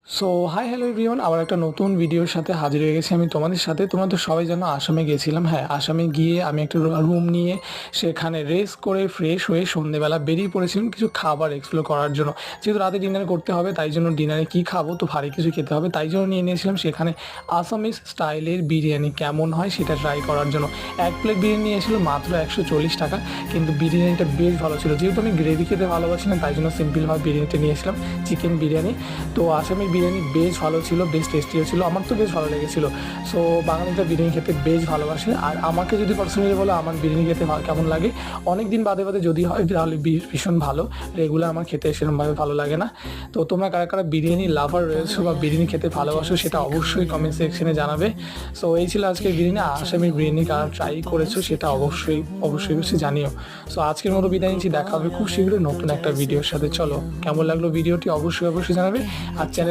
So hi hello everyone, আবার একটা নতুন ভিডিওর সাথে হাজির হয়ে গেছি আমি তোমাদের সাথে। তোমরা তো সবাই জানো আসামে গেছিলাম। হ্যাঁ, আসামে গিয়ে আমি একটা রুম নিয়ে সেখানে রেস্ট করে ফ্রেশ হয়ে সন্ধেবেলা বেরিয়ে পড়েছিলাম কিছু খাবার এক্সপ্লোর করার জন্য। যেহেতু রাতে ডিনার করতে হবে, তাই জন্য ডিনারে কী খাবো, তো ভারী কিছু খেতে হবে, তাই জন্য নিয়ে নিয়েছিলাম সেখানে আসামিস স্টাইলের বিরিয়ানি কেমন হয় সেটা ট্রাই করার জন্য। এক প্লেট বিরিয়ানি নিয়েছিল মাত্র 140 টাকা, কিন্তু বিরিয়ানিটা বেশ ভালো ছিল। যেহেতু আমি গ্রেভি খেতে ভালোবাসি না, তাই জন্য সিম্পলভাবে বিরিয়ানিটা নিয়েছিলাম, চিকেন বিরিয়ানি। তো আসামের বিরিয়ানি বেশ ভালো ছিল, বেশ টেস্টিও ছিল, আমার তো বেশ ভালো লেগেছিলো। সো বাঙালিরা বিরিয়ানি খেতে বেশ ভালোবাসে। আর আমাকে যদি পার্সোনালি বলো আমার বিরিয়ানি খেতে কেমন লাগে, অনেক দিন বাদে বাদে যদি হয় তাহলে ভীষণ ভালো। রেগুলার আমার খেতে সেরকমভাবে ভালো লাগে না। তো তোমরা কারা কারা বিরিয়ানি লাভার রয়েছো বা বিরিয়ানি খেতে ভালোবাসো সেটা অবশ্যই কমেন্ট সেকশনে জানাবে। সো এই ছিল আজকের বিরিয়ানি। আসামের বিরিয়ানি কারা ট্রাই করেছো সেটা অবশ্যই অবশ্যই অবশ্যই জানিও। সো আজকের মতো বিদায় নিচ্ছি, দেখা হবে খুব শীঘ্রই নতুন একটা ভিডিওর সাথে। চলো, কেমন লাগলো ভিডিওটি অবশ্যই অবশ্যই জানাবে। আর চ্যানেল